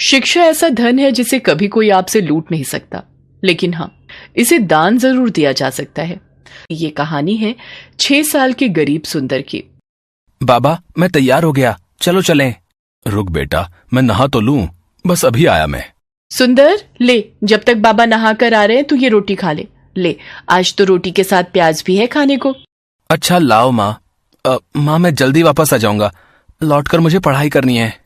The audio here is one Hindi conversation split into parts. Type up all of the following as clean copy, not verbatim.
शिक्षा ऐसा धन है जिसे कभी कोई आपसे लूट नहीं सकता, लेकिन हाँ, इसे दान जरूर दिया जा सकता है। ये कहानी है 6 साल के गरीब सुंदर की। बाबा, मैं तैयार हो गया, चलो चलें। रुक बेटा, मैं नहा तो लूं, बस अभी आया मैं। सुंदर, ले, जब तक बाबा नहा कर आ रहे हैं तू ये रोटी खा ले। ले, आज तो रोटी के साथ प्याज भी है खाने को। अच्छा लाओ माँ। माँ, मैं जल्दी वापस आ जाऊंगा, लौटकर मुझे पढ़ाई करनी है।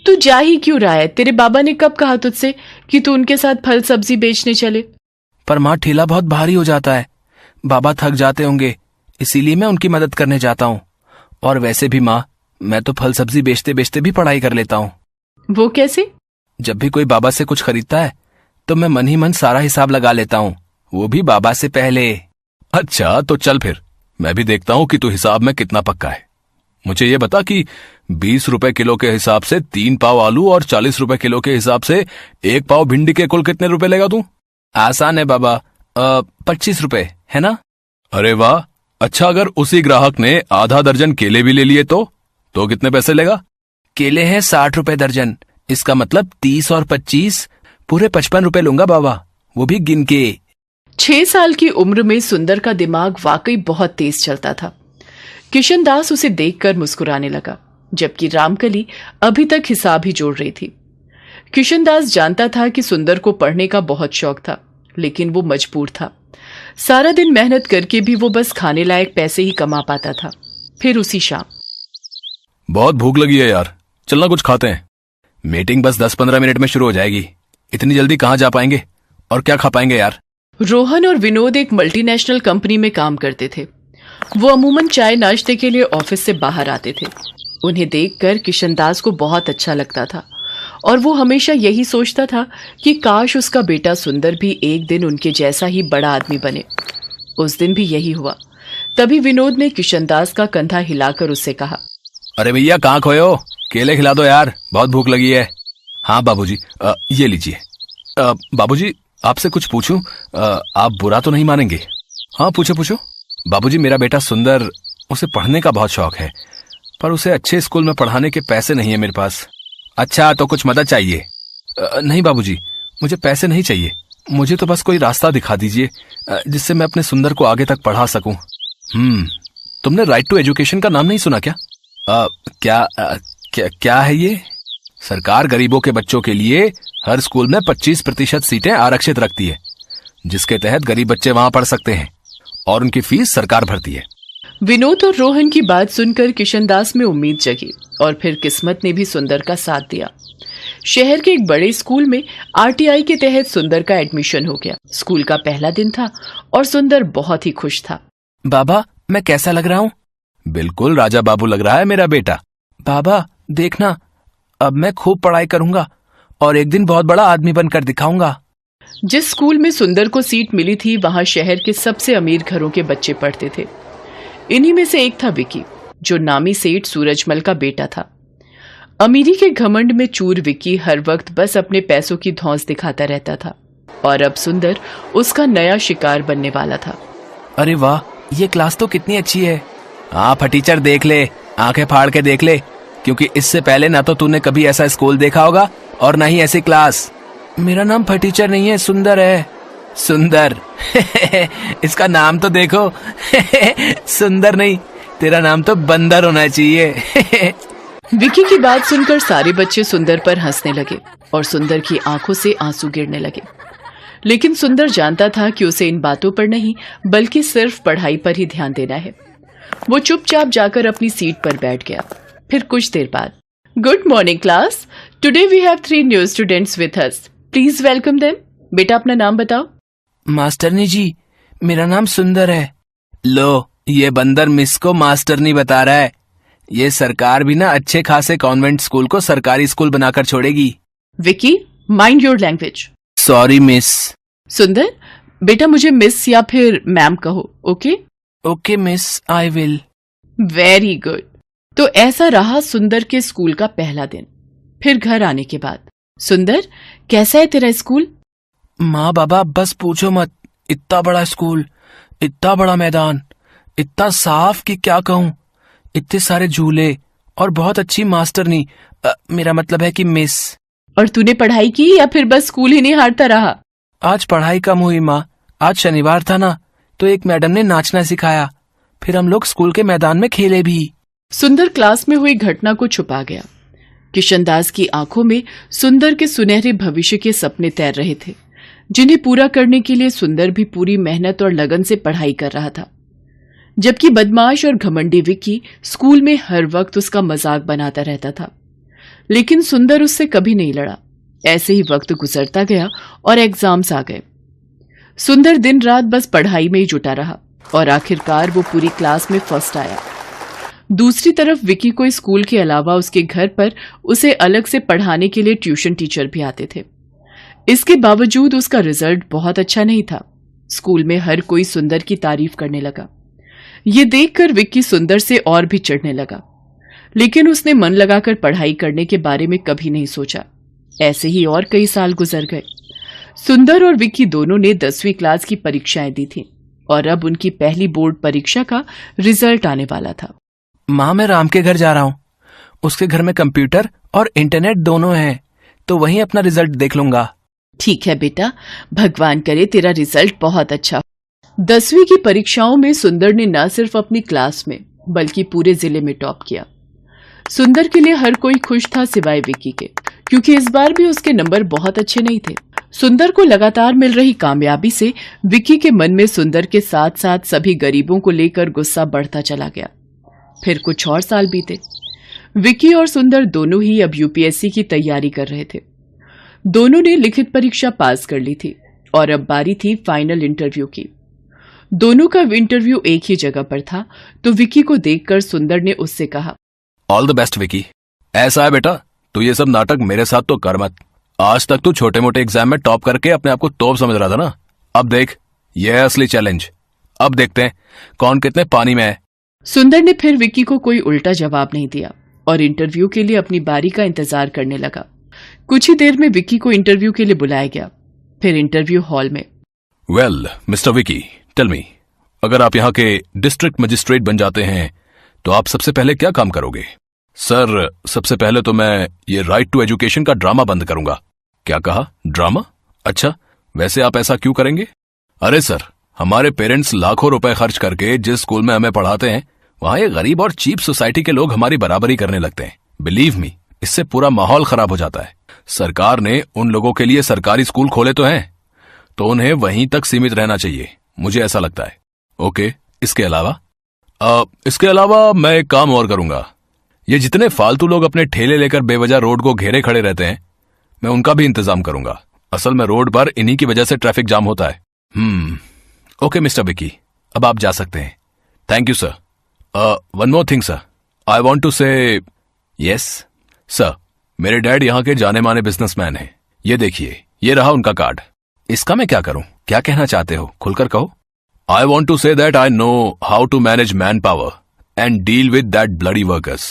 तू जा ही क्यों रहा है? तेरे बाबा ने कब कहा तुझसे कि तू उनके साथ फल सब्जी बेचने चले? पर माँ, ठेला बहुत भारी हो जाता है, बाबा थक जाते होंगे, इसीलिए मैं उनकी मदद करने जाता हूँ। और वैसे भी माँ, मैं तो फल सब्जी बेचते बेचते भी पढ़ाई कर लेता हूँ। वो कैसे? जब भी कोई बाबा से कुछ खरीदता है तो मैं मन ही मन सारा हिसाब लगा लेता हूँ, वो भी बाबा से पहले। अच्छा तो चल फिर, मैं भी देखता हूँ कि तू हिसाब में कितना पक्का है। मुझे ये बता कि 20 रुपए किलो के हिसाब से 3 पाव आलू और 40 रुपए किलो के हिसाब से 1 पाव भिंडी के कुल कितने रुपए लेगा तू? आसान है बाबा, 25 रुपए है ना? अरे वाह, अच्छा अगर उसी ग्राहक ने आधा दर्जन केले भी ले लिए तो कितने पैसे लेगा? केले हैं 60 रुपए दर्जन, इसका मतलब 30 और 25 पूरे 55 रुपए लूंगा बाबा, वो भी गिन के। 6 साल की उम्र में सुंदर का दिमाग वाकई बहुत तेज चलता था। किशनदास उसे देखकर मुस्कुराने लगा, जबकि रामकली अभी तक हिसाब ही जोड़ रही थी। किशनदास जानता था कि सुंदर को पढ़ने का बहुत शौक था, लेकिन वो मजबूर था। सारा दिन मेहनत करके भी वो बस खाने लायक पैसे ही कमा पाता था। फिर उसी शाम, बहुत भूख लगी है यार, चलना कुछ खाते हैं। मीटिंग बस 10-15 मिनट में शुरू हो जाएगी, इतनी जल्दी कहाँ जा पाएंगे और क्या खा पाएंगे यार। रोहन और विनोद एक मल्टीनेशनल कंपनी में काम करते थे। वो अमूमन चाय नाश्ते के लिए ऑफिस से बाहर आते थे। उन्हें देखकर किशनदास को बहुत अच्छा लगता था और वो हमेशा यही सोचता था कि काश उसका बेटा सुंदर भी एक दिन उनके जैसा ही बड़ा आदमी बने। उस दिन भी यही हुआ। तभी विनोद ने किशनदास का कंधा हिलाकर उससे कहा, अरे भैया, कहाँ खोए हो? केले खिला दो यार, बहुत भूख लगी है। हाँ बाबूजी, ये लीजिए। बाबूजी, आपसे कुछ पूछूं? आप बुरा तो नहीं मानेंगे? हाँ पूछो पूछो। बाबूजी, मेरा बेटा सुंदर, उसे पढ़ने का बहुत शौक है, पर उसे अच्छे स्कूल में पढ़ाने के पैसे नहीं है मेरे पास। अच्छा, तो कुछ मदद चाहिए? नहीं बाबूजी, मुझे पैसे नहीं चाहिए, मुझे तो बस कोई रास्ता दिखा दीजिए जिससे मैं अपने सुंदर को आगे तक पढ़ा सकूं। तुमने राइट टू एजुकेशन का नाम नहीं सुना क्या? क्या है ये? सरकार गरीबों के बच्चों के लिए हर स्कूल में 25% सीटें आरक्षित रखती है, जिसके तहत गरीब बच्चे वहां पढ़ सकते हैं और उनकी फीस सरकार भरती है। विनोद और रोहन की बात सुनकर किशनदास में उम्मीद जगी और फिर किस्मत ने भी सुंदर का साथ दिया। शहर के एक बड़े स्कूल में आरटीआई के तहत सुंदर का एडमिशन हो गया। स्कूल का पहला दिन था और सुंदर बहुत ही खुश था। बाबा, मैं कैसा लग रहा हूँ? बिल्कुल राजा बाबू लग रहा है मेरा बेटा। बाबा देखना, अब मैं खूब पढ़ाई करूंगा और एक दिन बहुत बड़ा आदमी बनकर दिखाऊंगा। जिस स्कूल में सुंदर को सीट मिली थी वहां शहर के सबसे अमीर घरों के बच्चे पढ़ते थे। इन्हीं में से एक था विकी, जो नामी सेठ सूरजमल का बेटा था। अमीरी के घमंड में चूर विकी हर वक्त बस अपने पैसों की धौंस दिखाता रहता था और अब सुंदर उसका नया शिकार बनने वाला था। अरे वाह, ये क्लास तो कितनी अच्छी है। हाँ फटीचर, देख ले, आंखें फाड़ के देख ले, क्योंकि इससे पहले ना तो तूने कभी ऐसा स्कूल देखा होगा और ना ही ऐसी क्लास। मेरा नाम फटीचर नहीं है, सुंदर है। सुंदर? इसका नाम तो देखो। सुंदर नहीं, तेरा नाम तो बंदर होना चाहिए। विकी की बात सुनकर सारे बच्चे सुंदर पर हंसने लगे और सुंदर की आंखों से आंसू गिरने लगे। लेकिन सुंदर जानता था कि उसे इन बातों पर नहीं बल्कि सिर्फ पढ़ाई पर ही ध्यान देना है। वो चुपचाप जाकर अपनी सीट पर बैठ गया। फिर कुछ देर बाद, good morning class, today we have 3 new students with us, please welcome them. बेटा अपना नाम बताओ। मास्टरनी जी, मेरा नाम सुंदर है। लो, ये बंदर मिस को मास्टरनी बता रहा है। ये सरकार भी ना अच्छे खासे कॉन्वेंट स्कूल को सरकारी स्कूल बनाकर छोड़ेगी। Vicky, mind your language. Sorry miss. सुंदर, बेटा मुझे मिस या फिर मैम कहो, okay? Okay miss, I will. Very good. तो ऐसा रहा सुंदर के स्कूल का पहला दिन। फिर घर आने के बाद, सुंदर कैसा है तेरा स्कूल? माँ बाबा बस पूछो मत, इतना बड़ा स्कूल, इतना बड़ा मैदान, इतना साफ कि क्या कहूँ, इतने सारे झूले और बहुत अच्छी मास्टरनी, मेरा मतलब है कि मिस। और तूने पढ़ाई की या फिर बस स्कूल ही नहीं हारता रहा? आज पढ़ाई कम हुई माँ। आज शनिवार था ना, तो एक मैडम ने नाचना सिखाया। फिर हम लोग स्कूल के मैदान में खेले भी। सुंदर क्लास में हुई घटना को छुपा गया। किशनदास की आंखों में सुंदर के सुनहरे भविष्य के सपने तैर रहे थे, जिन्हें पूरा करने के लिए सुंदर भी पूरी मेहनत और लगन से पढ़ाई कर रहा था। जबकि बदमाश और घमंडी विक्की स्कूल में हर वक्त उसका मजाक बनाता रहता था, लेकिन सुंदर उससे कभी नहीं लड़ा। ऐसे ही वक्त गुजरता गया और एग्जाम्स आ गए। सुंदर दिन रात बस पढ़ाई में ही जुटा रहा और आखिरकार वो पूरी क्लास में फर्स्ट आया। दूसरी तरफ विक्की को स्कूल के अलावा उसके घर पर उसे अलग से पढ़ाने के लिए ट्यूशन टीचर भी आते थे। इसके बावजूद उसका रिजल्ट बहुत अच्छा नहीं था। स्कूल में हर कोई सुंदर की तारीफ करने लगा। ये देखकर विक्की सुंदर से और भी चिढ़ने लगा, लेकिन उसने मन लगाकर पढ़ाई करने के बारे में कभी नहीं सोचा। ऐसे ही और कई साल गुजर गए। सुंदर और विक्की दोनों ने 10वीं क्लास की परीक्षाएं दी थी और अब उनकी पहली बोर्ड परीक्षा का रिजल्ट आने वाला था। माँ, मैं राम के घर जा रहा हूँ। उसके घर में कंप्यूटर और इंटरनेट दोनों हैं, तो वहीं अपना रिजल्ट देख लूंगा। ठीक है बेटा, भगवान करे तेरा रिजल्ट बहुत अच्छा हो। 10वीं की परीक्षाओं में सुंदर ने न सिर्फ अपनी क्लास में बल्कि पूरे जिले में टॉप किया। सुंदर के लिए हर कोई खुश था सिवाय विक्की के, क्योंकि इस बार भी उसके नंबर बहुत अच्छे नहीं थे। सुंदर को लगातार मिल रही कामयाबी से विक्की के मन में सुंदर के साथ साथ सभी गरीबों को लेकर गुस्सा बढ़ता चला गया। फिर कुछ और साल बीते। विक्की और सुंदर दोनों ही अब यूपीएससी की तैयारी कर रहे थे। दोनों ने लिखित परीक्षा पास कर ली थी और अब बारी थी फाइनल इंटरव्यू की। दोनों का इंटरव्यू एक ही जगह पर था, तो विक्की को देखकर सुंदर ने उससे कहा, ऑल द बेस्ट विक्की। ऐसा है बेटा, तू ये सब नाटक मेरे साथ तो कर मत। आज तक तू छोटे मोटे एग्जाम में टॉप करके अपने आप को तोप समझ रहा था ना। अब देख, ये है असली चैलेंज। अब देखते हैं कौन कितने पानी में है। सुंदर ने फिर विक्की को कोई उल्टा जवाब नहीं दिया और इंटरव्यू के लिए अपनी बारी का इंतजार करने लगा। कुछ ही देर में विक्की को इंटरव्यू के लिए बुलाया गया। फिर इंटरव्यू हॉल में, well mister Vicky, tell me, अगर आप यहाँ के डिस्ट्रिक्ट मजिस्ट्रेट बन जाते हैं तो आप सबसे पहले क्या काम करोगे? सर, सबसे पहले तो मैं ये राइट टू एजुकेशन का ड्रामा बंद करूंगा। क्या कहा? ड्रामा? अच्छा, वैसे आप ऐसा क्यों करेंगे? अरे सर, हमारे पेरेंट्स लाखों रुपए खर्च करके जिस स्कूल में हमें पढ़ाते हैं, वहां ये गरीब और चीप सोसाइटी के लोग हमारी बराबरी करने लगते हैं। बिलीव मी, इससे पूरा माहौल खराब हो जाता है। सरकार ने उन लोगों के लिए सरकारी स्कूल खोले तो हैं, तो उन्हें वहीं तक सीमित रहना चाहिए, मुझे ऐसा लगता है। ओके, इसके अलावा? इसके अलावा मैं एक काम और करूंगा। ये जितने फालतू लोग अपने ठेले लेकर बेवजह रोड को घेरे खड़े रहते हैं, मैं उनका भी इंतजाम करूंगा। असल में रोड पर इन्हीं की वजह से ट्रैफिक जाम होता है। ओके मिस्टर विक्की, अब आप जा सकते हैं। Thank you sir. One more thing sir, I want to say. Yes sir, मेरे डैड यहाँ के जाने माने बिजनेसमैन हैं। ये देखिए, ये रहा उनका कार्ड। इसका मैं क्या करूं? क्या कहना चाहते हो? खुलकर कहो। I want to say that I know how to manage manpower and deal with that bloody workers.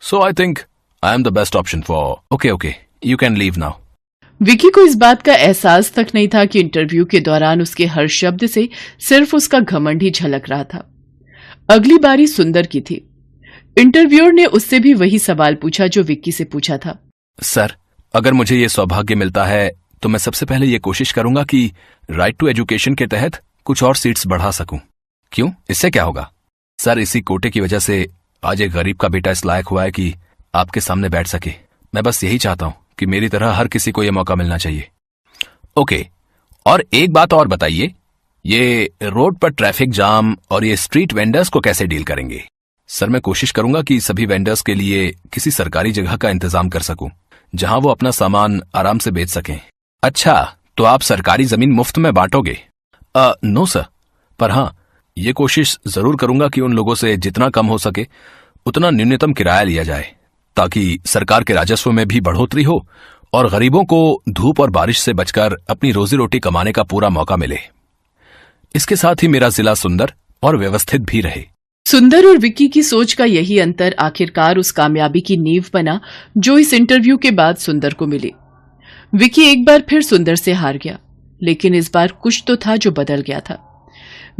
So I think I am the best option for. Okay, you can leave now. Vicky को इस बात का एहसास तक नहीं था कि इंटरव्यू के दौरान उसके हर शब्द से सिर्फ उसका घमंड ही झलक रहा था। अगली बारी सुंदर की थी। इंटरव्यूअर ने उससे भी वही सवाल पूछा जो विक्की से पूछा था। सर, अगर मुझे ये सौभाग्य मिलता है तो मैं सबसे पहले ये कोशिश करूंगा कि राइट टू एजुकेशन के तहत कुछ और सीट्स बढ़ा सकूं। क्यों? इससे क्या होगा? सर, इसी कोटे की वजह से आज एक गरीब का बेटा इस लायक हुआ है कि आपके सामने बैठ सके। मैं बस यही चाहता हूं कि मेरी तरह हर किसी को यह मौका मिलना चाहिए। ओके, और एक बात और बताइए, ये रोड पर ट्रैफिक जाम और ये स्ट्रीट वेंडर्स को कैसे डील करेंगे? सर, मैं कोशिश करूंगा कि सभी वेंडर्स के लिए किसी सरकारी जगह का इंतजाम कर सकूं, जहां वो अपना सामान आराम से बेच सकें। अच्छा, तो आप सरकारी जमीन मुफ्त में बांटोगे? नो सर, पर हाँ, ये कोशिश जरूर करूंगा कि उन लोगों से जितना कम हो सके उतना न्यूनतम किराया लिया जाए, ताकि सरकार के राजस्व में भी बढ़ोतरी हो और गरीबों को धूप और बारिश से बचकर अपनी रोजी रोटी कमाने का पूरा मौका मिले। इसके साथ ही मेरा जिला सुंदर और व्यवस्थित भी रहे। सुंदर और विक्की की सोच का यही अंतर आखिरकार उस कामयाबी की नींव बना जो इस इंटरव्यू के बाद सुंदर को मिली। विक्की एक बार फिर सुंदर से हार गया, लेकिन इस बार कुछ तो था जो बदल गया था।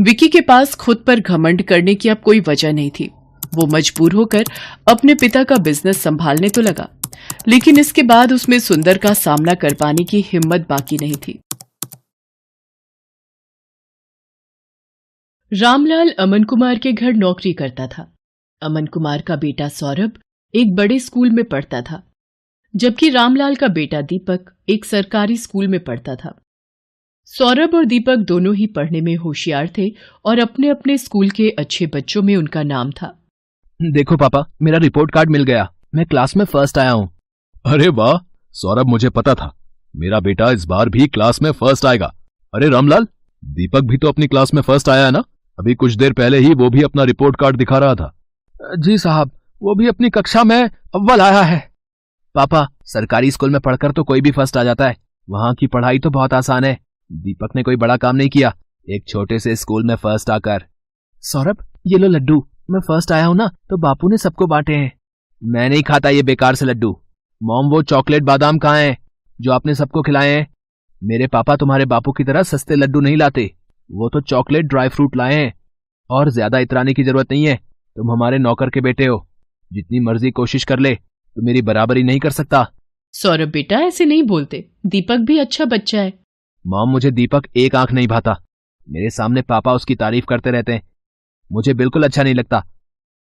विक्की के पास खुद पर घमंड करने की अब कोई वजह नहीं थी। वो मजबूर होकर अपने पिता का बिजनेस संभालने तो लगा, लेकिन इसके बाद उसमें सुंदर का सामना कर पाने की हिम्मत बाकी नहीं थी। रामलाल अमन कुमार के घर नौकरी करता था। अमन कुमार का बेटा सौरभ एक बड़े स्कूल में पढ़ता था, जबकि रामलाल का बेटा दीपक एक सरकारी स्कूल में पढ़ता था। सौरभ और दीपक दोनों ही पढ़ने में होशियार थे और अपने अपने स्कूल के अच्छे बच्चों में उनका नाम था। देखो पापा, मेरा रिपोर्ट कार्ड मिल गया, मैं क्लास में फर्स्ट आया हूँ। अरे वाह सौरभ, मुझे पता था मेरा बेटा इस बार भी क्लास में फर्स्ट आएगा। अरे रामलाल, दीपक भी तो अपनी क्लास में फर्स्ट आया है ना? अभी कुछ देर पहले ही वो भी अपना रिपोर्ट कार्ड दिखा रहा था। जी साहब, वो भी अपनी कक्षा में अव्वल आया है। पापा, सरकारी स्कूल में पढ़कर तो कोई भी फर्स्ट आ जाता है, वहां की पढ़ाई तो बहुत आसान है। दीपक ने कोई बड़ा काम नहीं किया एक छोटे से स्कूल में फर्स्ट आकर। सौरभ, ये लो लड्डू, मैं फर्स्ट आया हूं ना तो बापू ने सबको बांटे हैं। मैं नहीं खाता ये बेकार से लड्डू। मॉम, वो चॉकलेट बादाम कहाँ हैं जो आपने सबको खिलाए हैं? मेरे पापा तुम्हारे बापू की तरह सस्ते लड्डू नहीं लाते, वो तो चॉकलेट ड्राई फ्रूट लाए हैं। और ज्यादा इतराने की जरूरत नहीं है, तुम हमारे नौकर के बेटे हो, जितनी मर्जी कोशिश कर ले तो मेरी बराबरी नहीं कर सकता। सौरभ बेटा, ऐसे नहीं बोलते, दीपक भी अच्छा बच्चा है। मॉम, मुझे दीपक एक आंख नहीं भाता, मेरे सामने पापा उसकी तारीफ करते रहते हैं, मुझे बिल्कुल अच्छा नहीं लगता।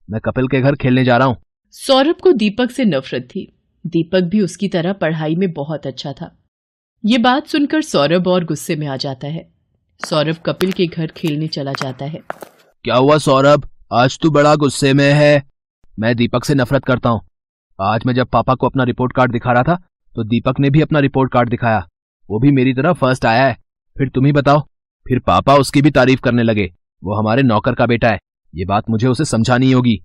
मैं कपिल के घर खेलने जा रहा हूँ। सौरभ को दीपक से नफरत थी। दीपक भी उसकी तरह पढ़ाई में बहुत अच्छा था। ये बात सुनकर सौरभ और गुस्से में आ जाता है। सौरभ कपिल के घर खेलने चला जाता है। क्या हुआ सौरभ, आज तू बड़ा गुस्से में है? मैं दीपक से नफरत करता हूँ। आज मैं जब पापा को अपना रिपोर्ट कार्ड दिखा रहा था तो दीपक ने भी अपना रिपोर्ट कार्ड दिखाया, वो भी मेरी तरह फर्स्ट आया है। फिर तुम ही बताओ, फिर पापा उसकी भी तारीफ करने लगे, वो हमारे नौकर का बेटा है, ये बात मुझे उसे समझानी होगी।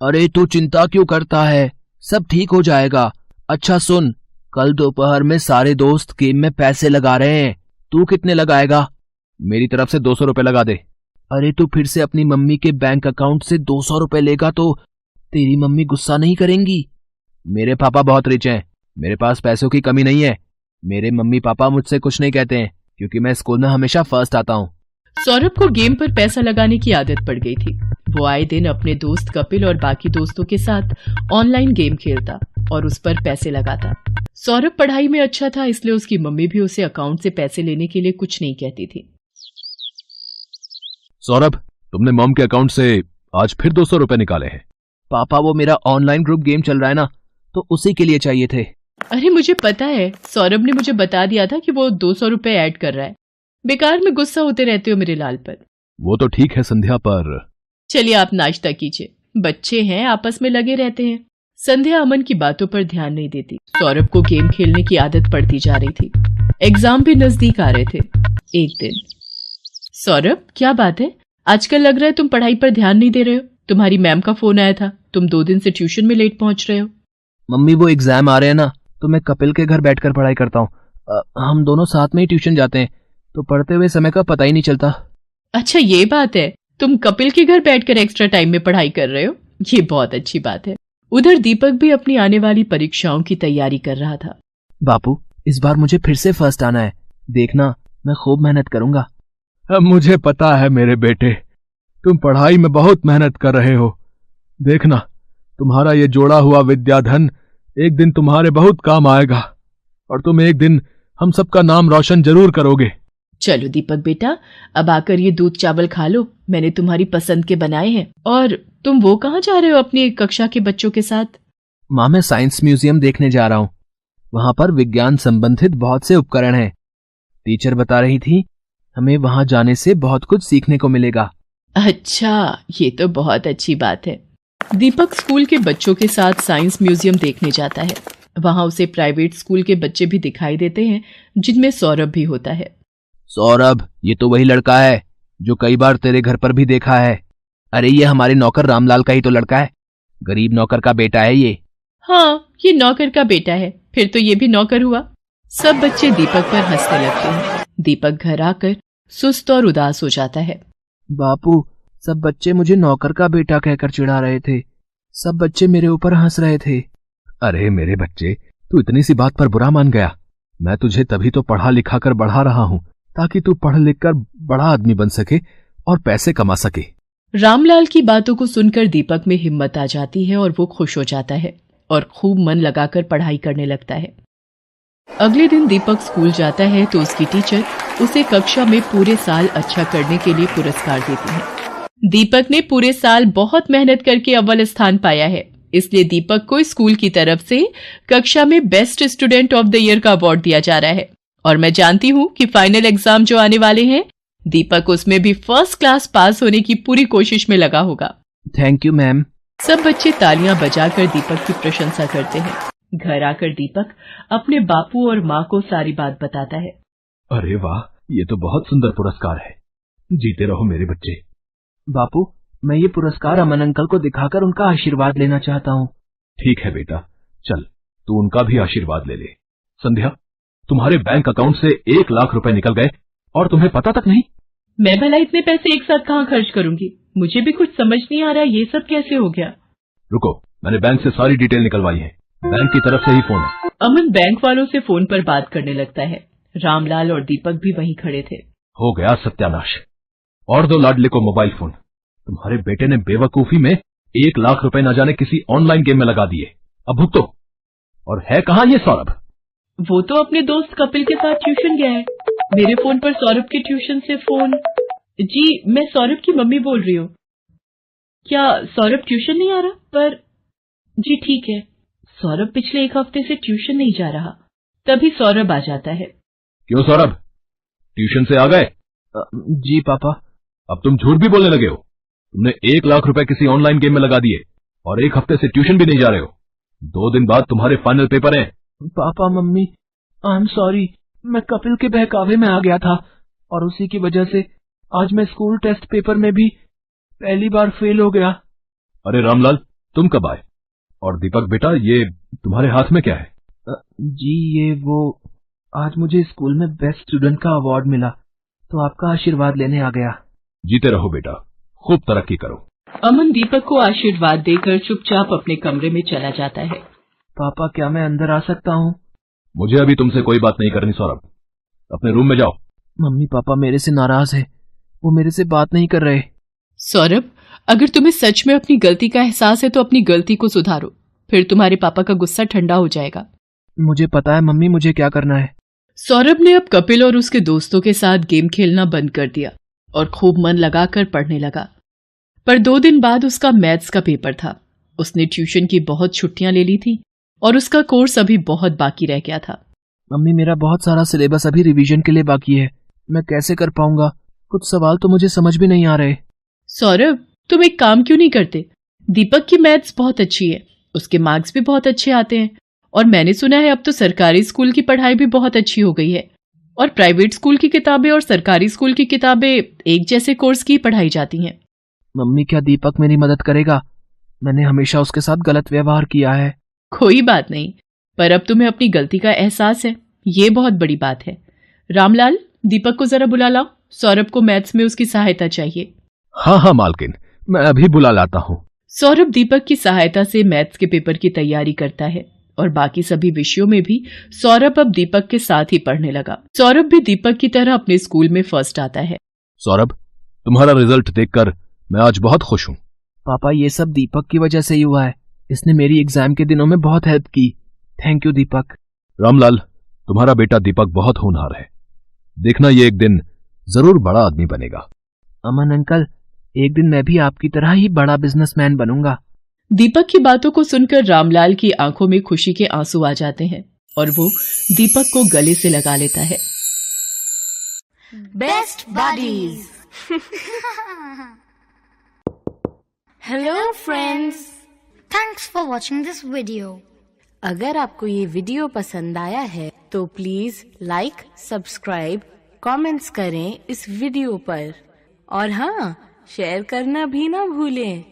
अरे तू चिंता क्यों करता है, सब ठीक हो जाएगा। अच्छा सुन, कल दोपहर में सारे दोस्त गेम में पैसे लगा रहे हैं, तू कितने लगाएगा? मेरी तरफ से 200 रुपए लगा दे। अरे तू फिर से अपनी मम्मी के बैंक अकाउंट से 200 रुपए लेगा तो तेरी मम्मी गुस्सा नहीं करेंगी? मेरे पापा बहुत रिच हैं, मेरे पास पैसों की कमी नहीं है। मेरे मम्मी पापा मुझसे कुछ नहीं कहते हैं क्योंकि मैं स्कूल में हमेशा फर्स्ट आता हूँ। सौरभ को गेम पर पैसा लगाने की आदत पड़ गई थी। वो आए दिन अपने दोस्त कपिल और बाकी दोस्तों के साथ ऑनलाइन गेम खेलता और उस पर पैसे लगाता। सौरभ पढ़ाई में अच्छा था, इसलिए उसकी मम्मी भी उसे अकाउंट से पैसे लेने के लिए कुछ नहीं कहती थी। सौरभ, तुमने मॉम के अकाउंट से आज फिर 200 रुपए निकाले हैं। पापा, वो मेरा ऑनलाइन ग्रुप गेम चल रहा है ना, तो उसी के लिए चाहिए थे। अरे मुझे पता है, सौरभ ने मुझे बता दिया था कि वो 200 रुपए ऐड कर रहा है। बेकार में गुस्सा होते रहते हो मेरे लाल पर। वो तो ठीक है संध्या, पर चलिए आप नाश्ता कीजिए, बच्चे हैं आपस में लगे रहते हैं। संध्या अमन की बातों पर ध्यान नहीं देती। सौरभ को गेम खेलने की आदत पड़ती जा रही थी। एग्जाम भी नजदीक आ रहे थे। एक दिन, सौरभ क्या बात है, आजकल लग रहा है तुम पढ़ाई पर ध्यान नहीं दे रहे हो। तुम्हारी मैम का फोन आया था, तुम 2 दिन से ट्यूशन में लेट पहुंच रहे हो। मम्मी, वो एग्जाम आ रहे हैं ना, तो मैं कपिल के घर बैठकर पढ़ाई करता हूँ। हम दोनों साथ में ही ट्यूशन जाते हैं, तो पढ़ते हुए समय का पता ही नहीं चलता। अच्छा ये बात है, तुम कपिल के घर बैठकर एक्स्ट्रा टाइम में पढ़ाई कर रहे हो, ये बहुत अच्छी बात है। उधर दीपक भी अपनी आने वाली परीक्षाओं की तैयारी कर रहा था। बापू, इस बार मुझे फिर से फर्स्ट आना है, देखना मैं खूब मेहनत करूंगा। मुझे पता है मेरे बेटे, तुम पढ़ाई में बहुत मेहनत कर रहे हो। देखना, तुम्हारा ये जोड़ा हुआ विद्याधन एक दिन तुम्हारे बहुत काम आएगा और तुम एक दिन हम सबका नाम रोशन जरूर करोगे। चलो दीपक बेटा, अब आकर ये दूध चावल खा लो, मैंने तुम्हारी पसंद के बनाए हैं। और तुम वो कहाँ जा रहे हो अपनी कक्षा के बच्चों के साथ? माँ, मैं साइंस म्यूजियम देखने जा रहा हूँ, वहां पर विज्ञान संबंधित बहुत से उपकरण हैं। टीचर बता रही थी हमें वहां जाने से बहुत कुछ सीखने को मिलेगा। अच्छा, ये तो बहुत अच्छी बात है। दीपक स्कूल के बच्चों के साथ साइंस म्यूजियम देखने जाता है। वहां उसे प्राइवेट स्कूल के बच्चे भी दिखाई देते हैं, जिनमें सौरभ भी होता है। सौरभ, ये तो वही लड़का है जो कई बार तेरे घर पर भी देखा है। अरे ये हमारे नौकर रामलाल का ही तो लड़का है, गरीब नौकर का बेटा है ये। हाँ, ये नौकर का बेटा है, फिर तो ये भी नौकर हुआ। सब बच्चे दीपक पर हंसने लगते हैं। दीपक घर आकर सुस्त और उदास हो जाता है। बापू, सब बच्चे मुझे नौकर का बेटा कहकर चिढ़ा रहे थे, सब बच्चे मेरे ऊपर हंस रहे थे। अरे मेरे बच्चे, तू इतनी सी बात पर बुरा मान गया? मैं तुझे तभी तो पढ़ा लिखा कर बढ़ा रहा हूँ ताकि तू पढ़ लिख कर बड़ा आदमी बन सके और पैसे कमा सके। रामलाल की बातों को सुनकर दीपक में हिम्मत आ जाती है और वो खुश हो जाता है और खूब मन लगाकर पढ़ाई करने लगता है। अगले दिन दीपक स्कूल जाता है तो उसकी टीचर उसे कक्षा में पूरे साल अच्छा करने के लिए पुरस्कार देती है। दीपक ने पूरे साल बहुत मेहनत करके अव्वल स्थान पाया है, इसलिए दीपक को स्कूल की तरफ से कक्षा में best student of the year का अवार्ड दिया जा रहा है। और मैं जानती हूँ कि फाइनल एग्जाम जो आने वाले हैं, दीपक उसमें भी फर्स्ट क्लास पास होने की पूरी कोशिश में लगा होगा। Thank you ma'am. सब बच्चे तालियां बजाकर दीपक की प्रशंसा करते हैं। घर आकर दीपक अपने बापू और माँ को सारी बात बताता है। अरे वाह, ये तो बहुत सुंदर पुरस्कार है। जीते रहो मेरे बच्चे। बापू, मैं ये पुरस्कार अमन अंकल को दिखाकर उनका आशीर्वाद लेना चाहता हूँ। ठीक है बेटा, चल तू उनका भी आशीर्वाद ले ले। संध्या, तुम्हारे बैंक अकाउंट से 1 लाख रुपए निकल गए और तुम्हें पता तक नहीं। मैं भला इतने पैसे एक साथ कहाँ खर्च करूंगी? मुझे भी कुछ समझ नहीं आ रहा ये सब कैसे हो गया। रुको, मैंने बैंक से सारी डिटेल निकलवाई है। बैंक की तरफ से ही फोन है। अमन बैंक वालों से फोन पर बात करने लगता है। रामलाल और दीपक भी वहीं खड़े थे। हो गया सत्यानाश। और दो लाडले को मोबाइल फोन। तुम्हारे बेटे ने बेवकूफी में 1 लाख रुपए न जाने किसी ऑनलाइन गेम में लगा दिए। अब भुगतो। और है कहाँ ये सौरभ? वो तो अपने दोस्त कपिल के साथ ट्यूशन गया है। मेरे फोन पर सौरभ के ट्यूशन से फोन। जी, मैं सौरभ की मम्मी बोल रही हूँ। क्या सौरभ ट्यूशन नहीं आ रहा? पर जी ठीक है, सौरभ पिछले 1 हफ्ते से ट्यूशन नहीं जा रहा। तभी सौरभ आ जाता है। क्यों सौरभ, ट्यूशन से आ गए? जी पापा। अब तुम झूठ भी बोलने लगे हो। तुमने 1 लाख रुपए किसी ऑनलाइन गेम में लगा दिए और 1 हफ्ते से ट्यूशन भी नहीं जा रहे हो। 2 दिन बाद तुम्हारे फाइनल पेपर हैं। Papa mummy, I am sorry. मैं कपिल के बहकावे में आ गया था और उसी की वजह से आज मैं स्कूल टेस्ट पेपर में भी पहली बार फेल हो गया। अरे रामलाल, तुम कब आए? और दीपक बेटा, ये तुम्हारे हाथ में क्या है? जी ये वो, आज मुझे स्कूल में बेस्ट स्टूडेंट का अवार्ड मिला तो आपका आशीर्वाद लेने आ गया। जीते रहो बेटा, खूब तरक्की करो। अमन दीपक को आशीर्वाद देकर चुपचाप अपने कमरे में चला जाता है। पापा, क्या मैं अंदर आ सकता हूँ? मुझे अभी तुमसे कोई बात नहीं करनी सौरभ, अपने रूम में जाओ। मम्मी पापा मेरे से नाराज है, वो मेरे से बात नहीं कर रहे। सौरभ, अगर तुम्हें सच में अपनी गलती का एहसास है तो अपनी गलती को सुधारो, फिर तुम्हारे पापा का गुस्सा ठंडा हो जाएगा। मुझे पता है मम्मी, मुझे क्या करना है। सौरभ ने अब कपिल और उसके दोस्तों के साथ गेम खेलना बंद कर दिया और खूब मन लगाकर पढ़ने लगा। पर 2 दिन बाद उसका मैथ्स का पेपर था। उसने ट्यूशन की बहुत छुट्टियां ले ली थी और उसका कोर्स अभी बहुत बाकी रह गया था। मम्मी, मेरा बहुत सारा सिलेबस अभी रिवीजन के लिए बाकी है, मैं कैसे कर पाऊंगा? कुछ सवाल तो मुझे समझ भी नहीं आ रहे। सौरभ, तुम एक काम क्यों नहीं करते? दीपक की मैथ्स बहुत अच्छी है, उसके मार्क्स भी बहुत अच्छे आते हैं और मैंने सुना है अब तो सरकारी स्कूल की पढ़ाई भी बहुत अच्छी हो गई है और प्राइवेट स्कूल की किताबें और सरकारी स्कूल की किताबें एक जैसे कोर्स की पढ़ाई जाती हैं। मम्मी, क्या दीपक मेरी मदद करेगा? मैंने हमेशा उसके साथ गलत व्यवहार किया है। कोई बात नहीं, पर अब तुम्हें अपनी गलती का एहसास है, ये बहुत बड़ी बात है। रामलाल, दीपक को जरा बुला लाओ, सौरभ को मैथ्स में उसकी सहायता चाहिए। हाँ हाँ मालकिन, मैं अभी बुला लाता हूँ। सौरभ दीपक की सहायता से मैथ्स के पेपर की तैयारी करता है और बाकी सभी विषयों में भी सौरभ अब दीपक के साथ ही पढ़ने लगा। सौरभ भी दीपक की तरह अपने स्कूल में फर्स्ट आता है। सौरभ, तुम्हारा रिजल्ट देखकर मैं आज बहुत खुश हूँ। पापा, ये सब दीपक की वजह से ही हुआ है, इसने मेरी एग्जाम के दिनों में बहुत हेल्प की। थैंक यू दीपक। रामलाल, तुम्हारा बेटा दीपक बहुत होनहार है, देखना ये एक दिन जरूर बड़ा आदमी बनेगा। अमन अंकल, एक दिन मैं भी आपकी तरह ही बड़ा बिजनेसमैन बनूंगा। दीपक की बातों को सुनकर रामलाल की आंखों में खुशी के आंसू आ जाते हैं और वो दीपक को गले से लगा लेता है। Best buddies. Hello friends, thanks for watching this video. अगर आपको ये वीडियो पसंद आया है तो प्लीज लाइक, सब्सक्राइब, कमेंट्स करें इस वीडियो पर और हाँ, शेयर करना भी ना भूलें।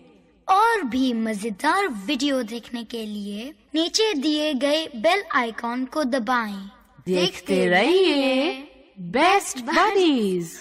और भी मजेदार वीडियो देखने के लिए नीचे दिए गए बेल आइकॉन को दबाएं। देखते रहिए बेस्ट बडीज।